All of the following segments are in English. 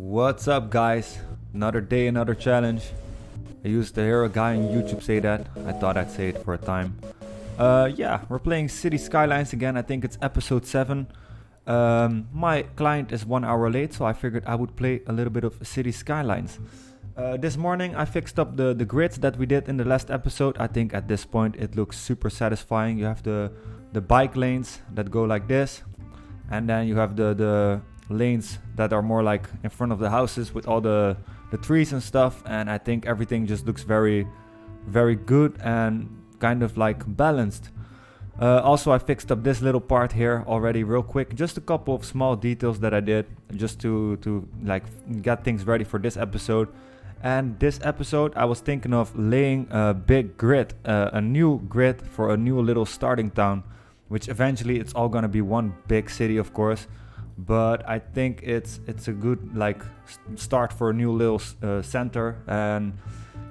What's up, guys? Another day, another challenge. I used to hear a guy on YouTube say that. I thought I'd say it for a time. Yeah, we're playing City Skylines again. I think it's episode 7. My client is 1 hour late, so I figured I would play a little bit of City Skylines. This morning I fixed up the grids that we did in the last episode. I think at this point it looks super satisfying. You have the bike lanes that go like this, and then you have the lanes that are more like in front of the houses with all the trees and stuff, and I think everything just looks very good and kind of like balanced. Also, I fixed up this little part here already real quick, just a couple of small details that I did just to like get things ready for this episode. And this episode I was thinking of laying a big grid, a new grid for a new little starting town, which eventually it's all gonna be one big city, of course. But I think it's a good like start for a new little center. And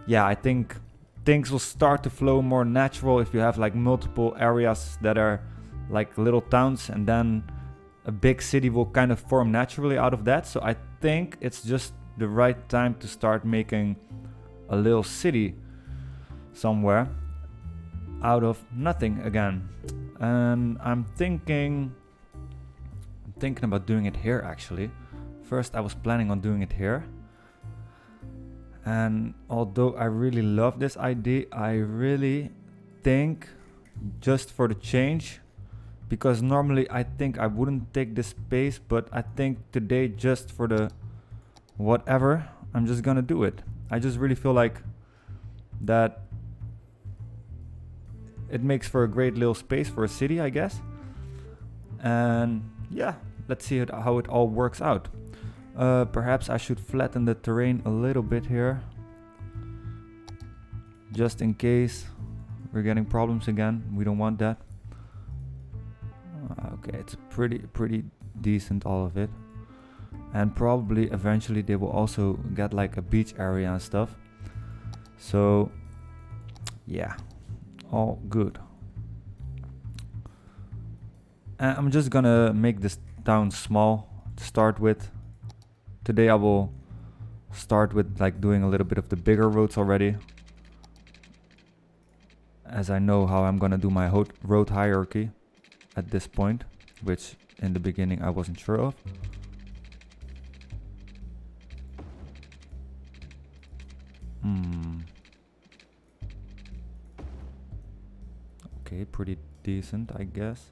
yeah, I think things will start to flow more natural if you have like multiple areas that are like little towns, and then a big city will kind of form naturally out of that. So I think it's just the right time to start making a little city somewhere out of nothing again. And I'm thinking about doing it here actually. First I was planning on doing it here, and although I really love this idea, I really think just for the change, because normally I think I wouldn't take this space, but I think today just for the whatever, I'm just gonna do it. I just really feel like that it makes for a great little space for a city, I guess. And yeah, let's see how it all works out. Perhaps I should flatten the terrain a little bit here, just in case we're getting problems again. We don't want that. Okay, it's pretty decent, all of it. And probably eventually they will also get like a beach area and stuff. So yeah, all good. And I'm just gonna make this town small to start with. Today I will start with like doing a little bit of the bigger roads already, as I know how I'm gonna do my road hierarchy at this point, which in the beginning I wasn't sure of. Okay, pretty decent, I guess.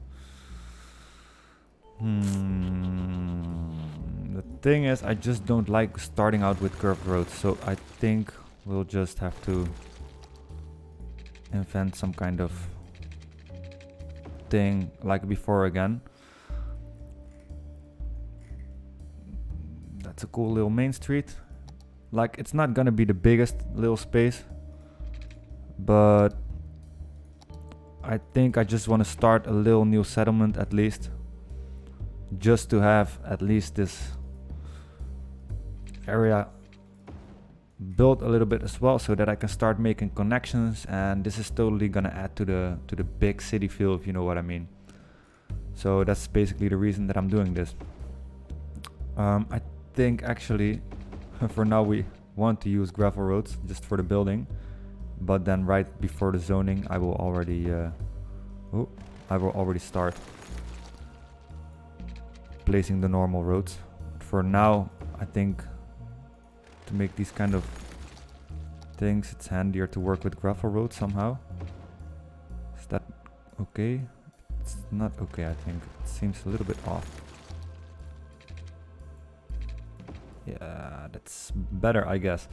The thing is, I just don't like starting out with curved roads, so I think we'll just have to invent some kind of thing like before again. That's a cool little main street. Like, it's not gonna be the biggest little space, but I think I just want to start a little new settlement at least, just to have at least this area built a little bit as well, so that I can start making connections. And this is totally gonna add to the big city feel, if you know what I mean. So that's basically the reason that I'm doing this. I think actually for now we want to use gravel roads just for the building, but then right before the zoning I will already start placing the normal roads. For now, I think to make these kind of things, it's handier to work with gravel roads somehow. Is that okay? It's not okay, I think. It seems a little bit off. Yeah, that's better, I guess.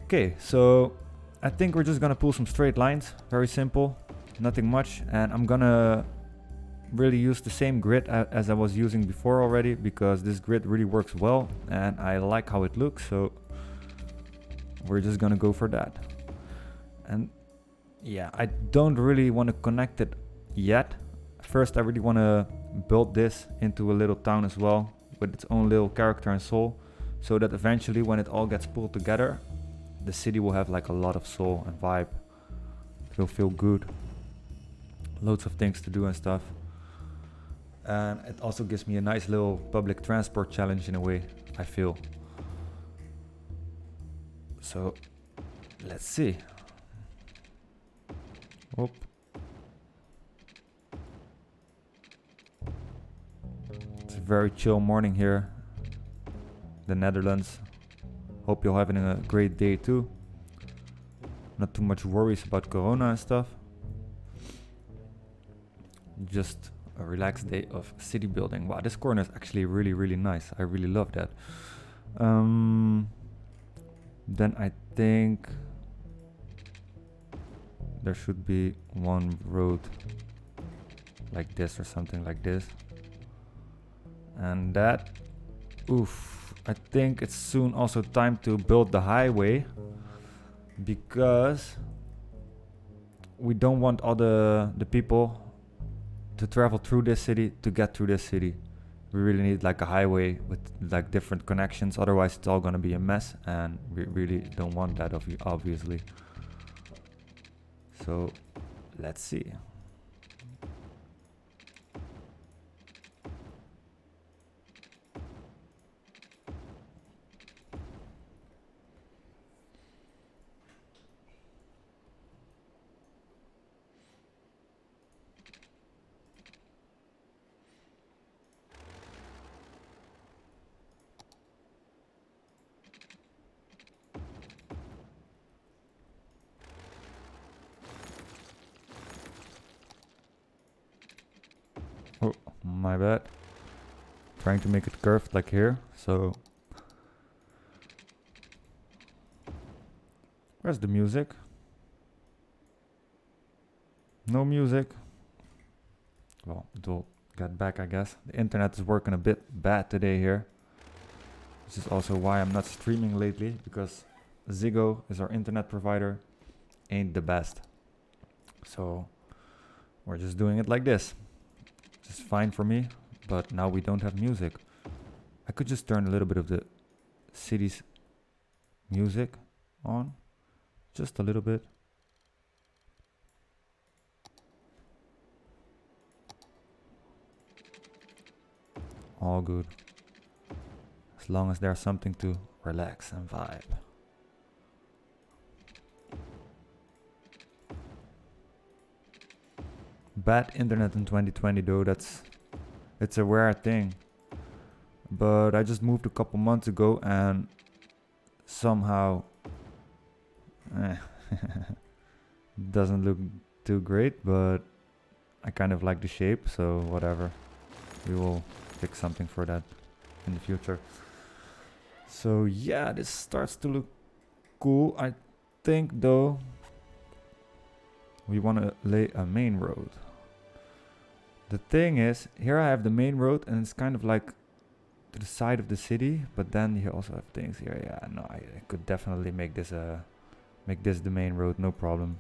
Okay, so I think we're just gonna pull some straight lines. Very simple, nothing much. And I'm gonna really use the same grid as I was using before already, because this grid really works well and I like how it looks, so we're just gonna go for that. And yeah, I don't really want to connect it yet. First I really want to build this into a little town as well, with its own little character and soul, so that eventually when it all gets pulled together, the city will have like a lot of soul and vibe. It'll feel good, loads of things to do and stuff. And it also gives me a nice little public transport challenge in a way. I feel. So let's see. Whoop. It's a very chill morning here, the Netherlands. Hope you're having a great day too. Not too much worries about Corona and stuff. Just a relaxed day of city building. Wow, this corner is actually really, really nice. I really love that. Then I think there should be one road like this or something like this. And that, oof, I think it's soon also time to build the highway, because we don't want all the people to travel through this city to get through this city. We really need like a highway with like different connections, otherwise it's all gonna be a mess, and we really don't want that obviously. So let's see. Oh, my bad. Trying to make it curved like here, so. Where's the music? No music. Well, it will get back, I guess. The internet is working a bit bad today here. This is also why I'm not streaming lately, because Ziggo is our internet provider, ain't the best. So we're just doing it like this. It's fine for me, but now we don't have music. I could just turn a little bit of the city's music on, just a little bit. All good, as long as there's something to relax and vibe. Bad internet in 2020 though, it's a rare thing. But I just moved a couple months ago and somehow doesn't look too great, but I kind of like the shape, so whatever. We will fix something for that in the future. So yeah, this starts to look cool. I think though we want to lay a main road. The thing is, here I have the main road and it's kind of like to the side of the city, but then you also have things here. Yeah, no, I could definitely make this the main road, no problem.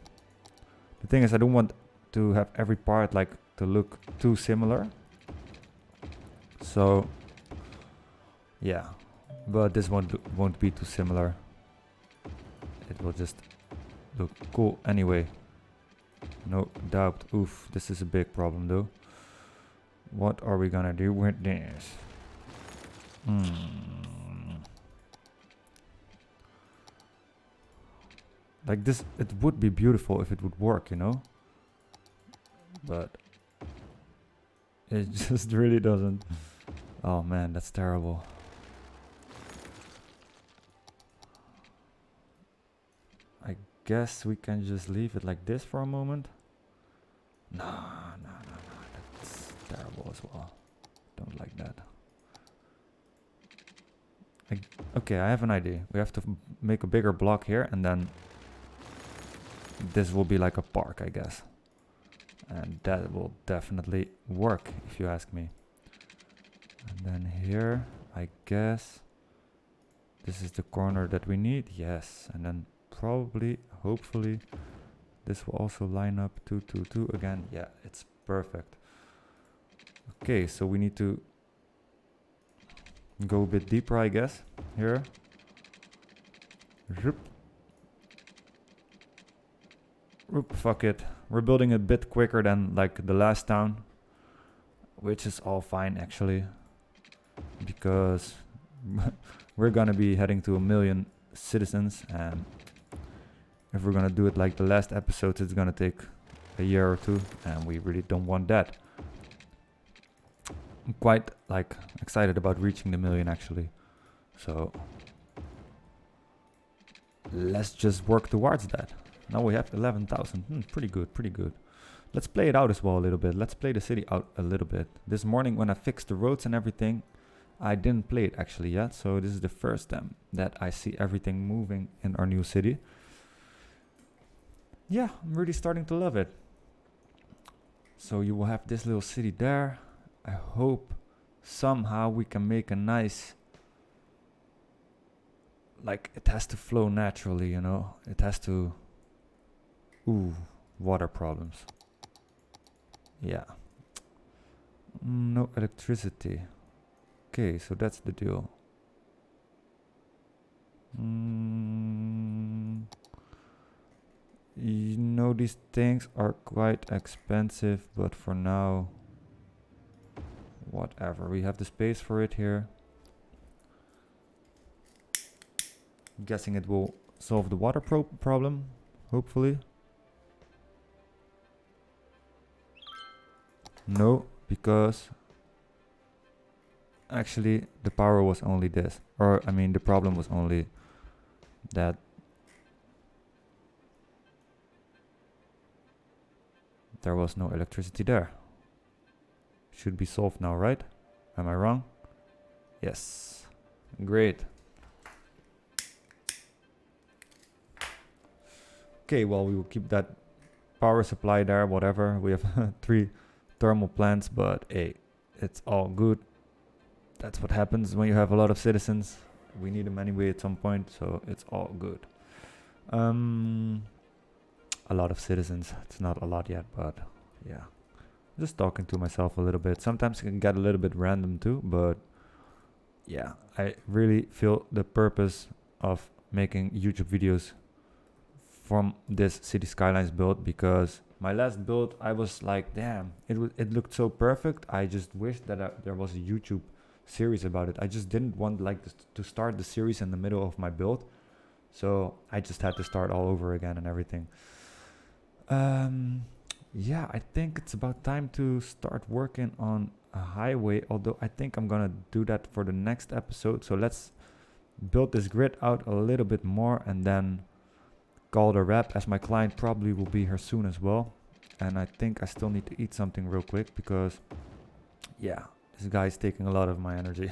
The thing is, I don't want to have every part like to look too similar. So yeah, but this won't be too similar. It will just look cool anyway. No doubt. Oof, this is a big problem though. What are we gonna do with this? Like this, it would be beautiful if it would work, you know? But it just really doesn't. Oh man, that's terrible. I guess we can just leave it like this for a moment. No, that's terrible as well. Don't like that. Okay, I have an idea. We have to make a bigger block here, and then this will be like a park, I guess. And that will definitely work, if you ask me. And then here, I guess this is the corner that we need. Yes, and then probably, hopefully, this will also line up 2, 2, 2 again. Yeah, it's perfect. Okay, so we need to go a bit deeper, I guess, here. Oop, fuck it. We're building a bit quicker than like the last town, which is all fine actually, because we're gonna be heading to 1 million citizens, and if we're gonna do it like the last episodes, it's gonna take a year or two, and we really don't want that. I'm quite like excited about reaching the 1 million actually, so let's just work towards that. Now we have 11,000. Pretty good, pretty good. Let's play it out as well a little bit. Let's play the city out a little bit. This morning when I fixed the roads and everything, I didn't play it actually yet, so this is the first time that I see everything moving in our new city. Yeah, I'm really starting to love it. So you will have this little city there. I hope somehow we can make a nice, like, it has to flow naturally, you know. It has to, ooh, water problems. Yeah. No electricity. Okay, so that's the deal. You know, these things are quite expensive, but for now, whatever. We have the space for it here. I'm guessing it will solve the water problem, hopefully. No, because actually the power was only this, or I mean the problem was only that there was no electricity there. Should be solved now, right? Am I wrong? Yes. Great. Okay, well, we will keep that power supply there, whatever. We have 3 thermal plants, but hey, it's all good. That's what happens when you have a lot of citizens. We need them anyway at some point, so it's all good. A lot of citizens. It's not a lot yet, but yeah. Just talking to myself a little bit. Sometimes it can get a little bit random too, but yeah, I really feel the purpose of making YouTube videos from this City Skylines build, because my last build, I was like, damn, it looked so perfect. I just wished that there was a YouTube series about it. I just didn't want like to start the series in the middle of my build, so I just had to start all over again and everything. Yeah, I think it's about time to start working on a highway, although I think I'm gonna do that for the next episode. So let's build this grid out a little bit more and then call it a wrap, as my client probably will be here soon as well. And I think I still need to eat something real quick because, yeah, this guy is taking a lot of my energy.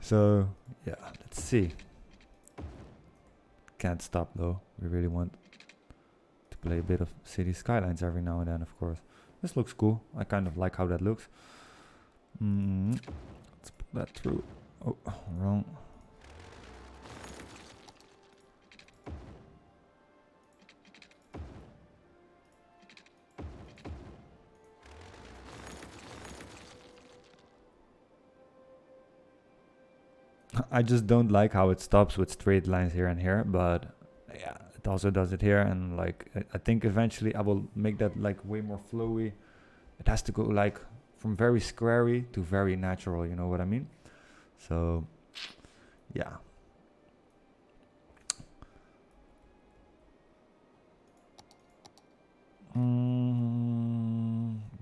So, yeah, let's see. Can't stop though. We really want to play a bit of City Skylines every now and then, of course. This looks cool. I kind of like how that looks. Let's put that through. Oh, wrong. I just don't like how it stops with straight lines here and here, but yeah, it also does it here, and like I think eventually I will make that like way more flowy. It has to go like from very squarey to very natural, you know what I mean? So yeah.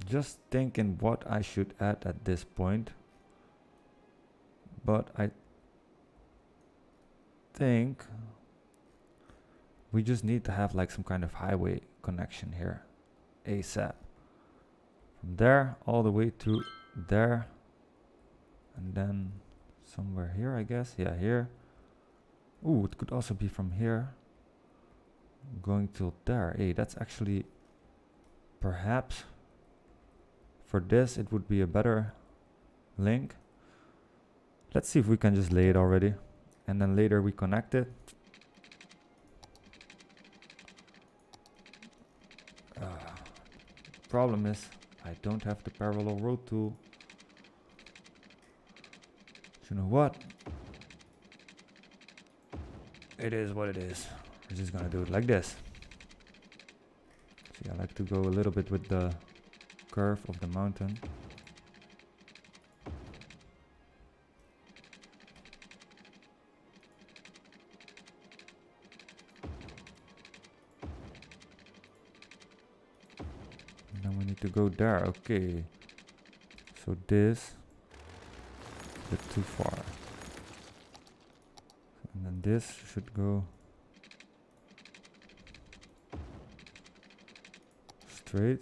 Just thinking what I should add at this point, but I think we just need to have like some kind of highway connection here ASAP, from there all the way to there, and then somewhere here, I guess. Yeah, here. Ooh, it could also be from here going till there. Hey, that's actually perhaps for this it would be a better link. Let's see if we can just lay it already, and then later we connect it. Problem is I don't have the parallel road tool. You know what? It is what it is. We're just gonna do it like this. See, I like to go a little bit with the curve of the mountain. need to go there. Okay. So this a bit too far. And then this should go straight.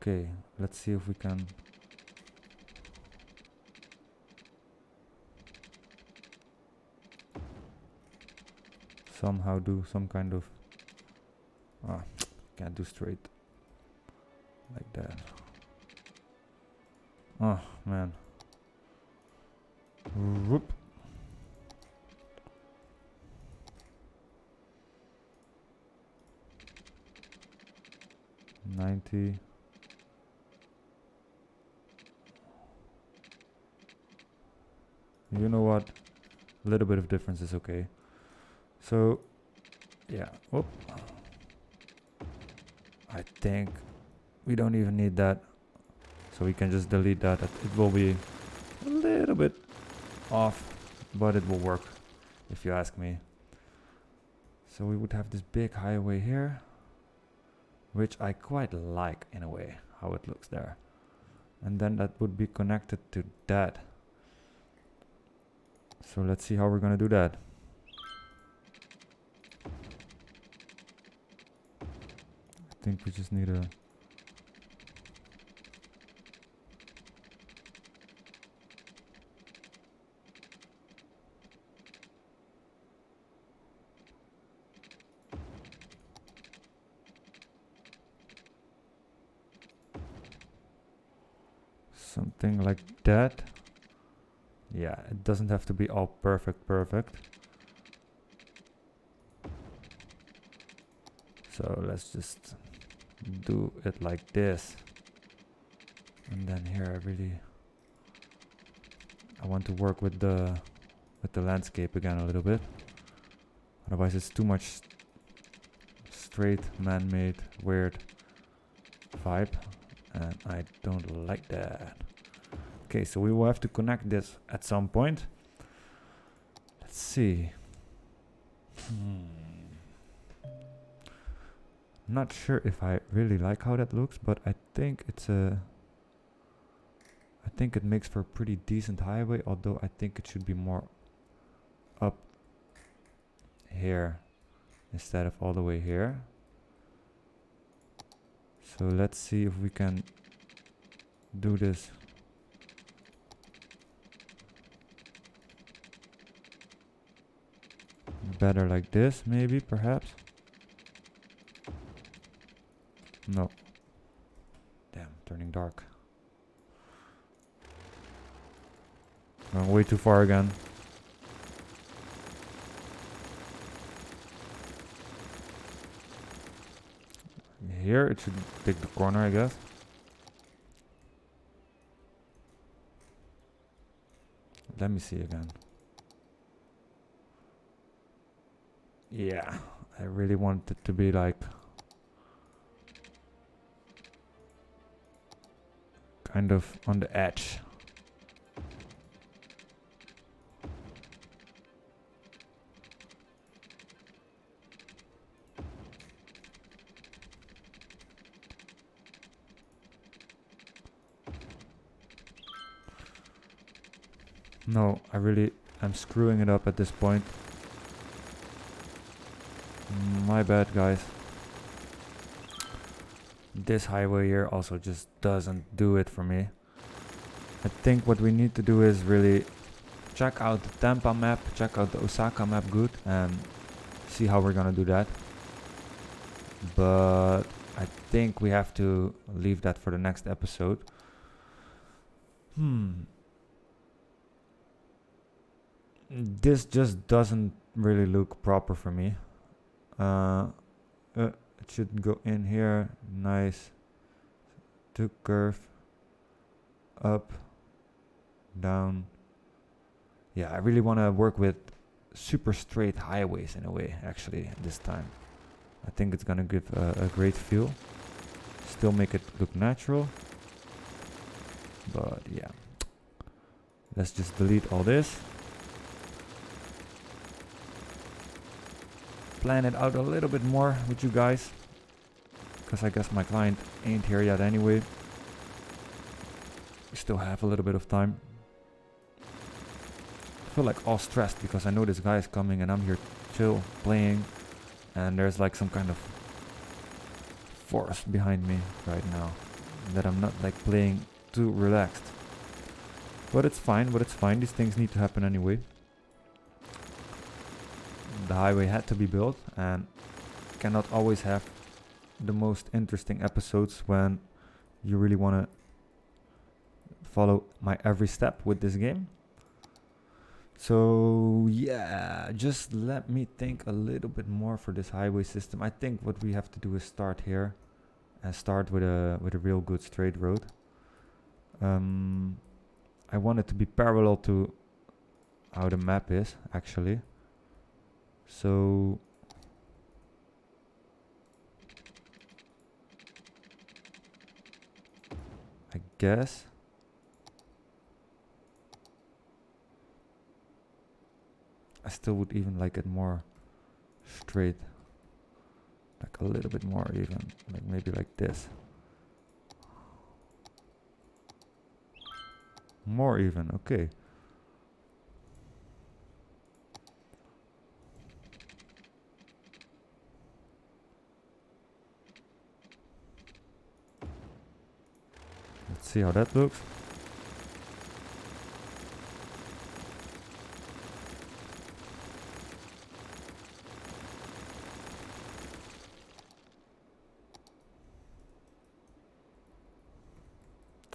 Okay, let's see if we can somehow do some kind of can't do straight like that. Oh man. Whoop. $90. You know what? A little bit of difference is okay. So, yeah. Whoop. I think we don't even need that. So we can just delete that. It will be a little bit off, but it will work, if you ask me. So we would have this big highway here, which I quite like in a way, how it looks there. And then that would be connected to that. So let's see how we're gonna do that. I think we just need a something like that. Yeah, it doesn't have to be all perfect. So let's just do it like this. And then here I want to work with the landscape again a little bit. Otherwise it's too much straight, man-made, weird vibe. And I don't like that. Okay, so we will have to connect this at some point. Let's see. Not sure if I really like how that looks, but I think it makes for a pretty decent highway, although I think it should be more up here instead of all the way here. So let's see if we can do this better like this, maybe, perhaps. No. Damn, turning dark. Going way too far again. Here it should take the corner, I guess. Let me see again. Yeah, I really want it to be like kind of on the edge. No, I really am screwing it up at this point. My bad, guys. This highway here also just doesn't do it for me. I think what we need to do is really check out the Tampa map, check out the Osaka map good, and see how we're gonna do that. But I think we have to leave that for the next episode. This just doesn't really look proper for me. It should go in here. Nice. To curve. Up. Down. Yeah, I really want to work with super straight highways in a way, actually, this time. I think it's gonna give a great feel. Still make it look natural. But yeah. Let's just delete all this. plan it out a little bit more with you guys, because I guess my client ain't here yet anyway. We still have a little bit of time. I feel like all stressed because I know this guy is coming and I'm here chill playing, and there's like some kind of force behind me right now that I'm not like playing too relaxed. But it's fine, these things need to happen anyway. The highway had to be built, and cannot always have the most interesting episodes when you really want to follow my every step with this game. So yeah, just let me think a little bit more for this highway system. I think what we have to do is start here and start with a real good straight road. I want it to be parallel to how the map is actually. So I guess I still would even like it more straight, like a little bit more even, like maybe like this. More even, okay. Let's see how that looks.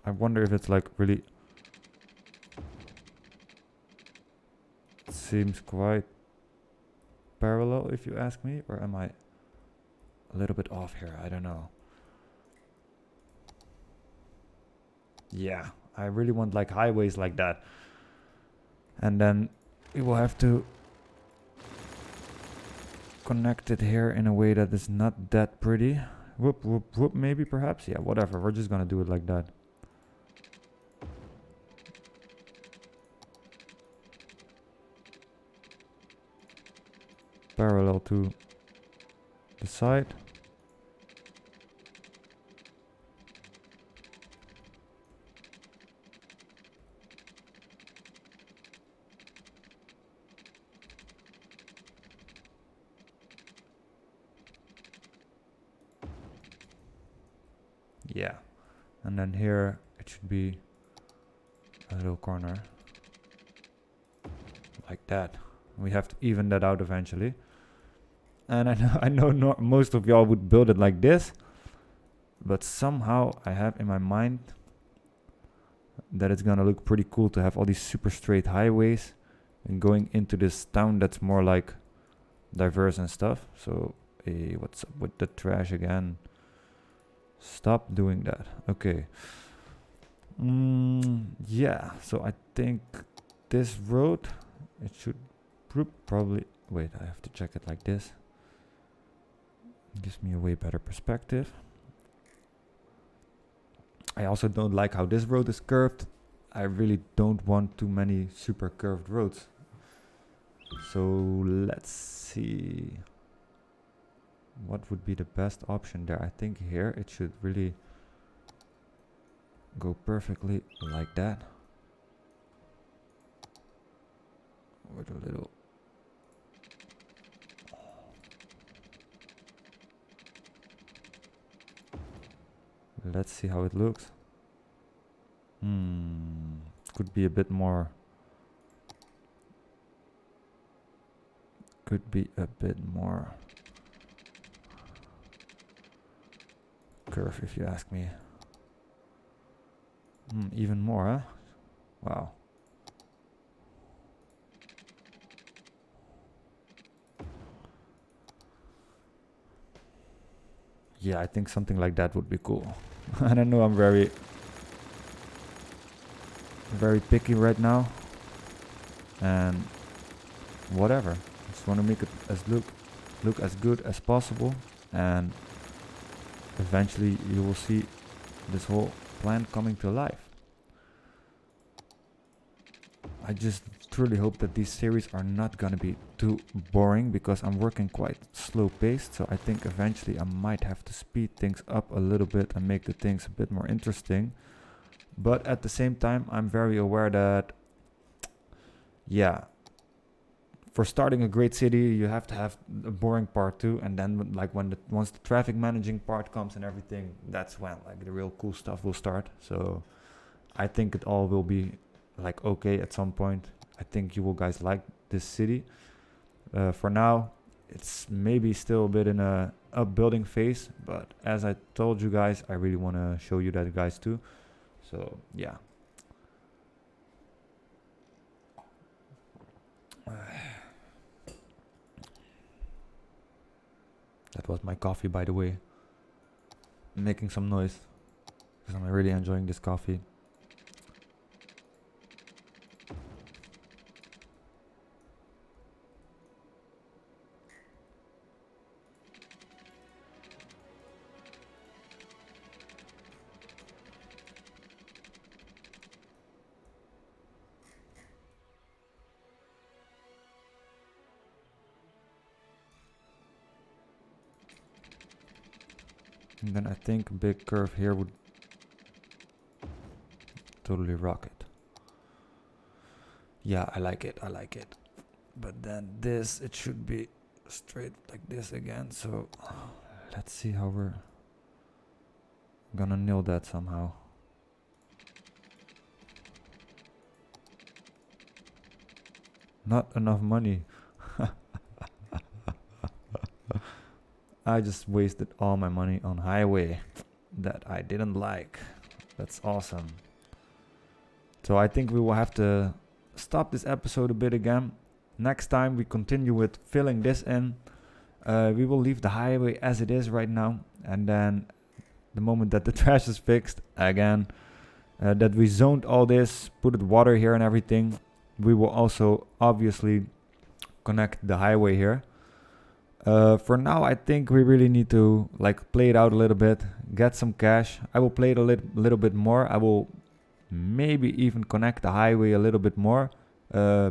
I wonder if it's like really seems quite parallel if you ask me, or am I a little bit off here? I don't know. Yeah, I really want like highways like that. And then we will have to connect it here in a way that is not that pretty. Whoop, whoop, whoop, maybe, perhaps? Yeah, whatever. We're just gonna do it like that. Parallel to the side. Yeah, and then here it should be a little corner like that. We have to even that out eventually. And I know most of y'all would build it like this, but somehow I have in my mind that it's gonna look pretty cool to have all these super straight highways and going into this town that's more like diverse and stuff. So what's up with the trash again? Stop doing that. Okay. Yeah, so I think this road, it should probably, wait, I have to check it like this. It gives me a way better perspective. I also don't like how this road is curved. I really don't want too many super curved roads. So let's see what would be the best option there. I think here it should really go perfectly like that, with a little let's see how it looks. Could be a bit more, could be a bit more curve if you ask me. Even more, huh? Wow. Yeah, I think something like that would be cool. I don't know, I'm very picky right now. And whatever. Just want to make it as look as good as possible, and eventually you will see this whole plan coming to life. I just truly hope that these series are not gonna be too boring, because I'm working quite slow paced, so I think eventually I might have to speed things up a little bit and make the things a bit more interesting. But at the same time, I'm very aware that, yeah, for starting a great city, you have to have a boring part too, and then once the traffic managing part comes and everything, that's when like the real cool stuff will start. So I think it all will be like okay at some point. I think you will guys like this city. For now, it's maybe still a bit in a upbuilding phase, but as I told you guys, I really want to show you that guys too. So yeah. That was my coffee, by the way. Making some noise, because I'm really enjoying this coffee. And then I think a big curve here would totally rock it. Yeah, I like it. But then this, it should be straight like this again. So let's see how we're gonna nail that somehow. Not enough money. I just wasted all my money on highway that I didn't like. That's awesome. So I think we will have to stop this episode a bit again. Next time we continue with filling this in. We will leave the highway as it is right now, and then the moment that the trash is fixed again, that we zoned all this, put water here and everything, we will also obviously connect the highway here. For now, I think we really need to like play it out a little bit, get some cash. I will play it a little bit more. I will maybe even connect the highway a little bit more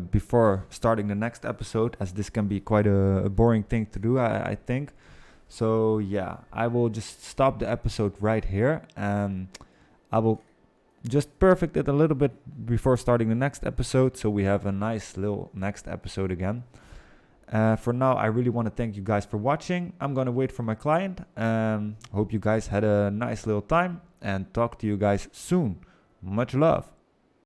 before starting the next episode, as this can be quite a boring thing to do, I think. So yeah, I will just stop the episode right here, and I will just perfect it a little bit before starting the next episode, so we have a nice little next episode again. For now, I really want to thank you guys for watching. I'm going to wait for my client. Hope you guys had a nice little time, and talk to you guys soon. Much love.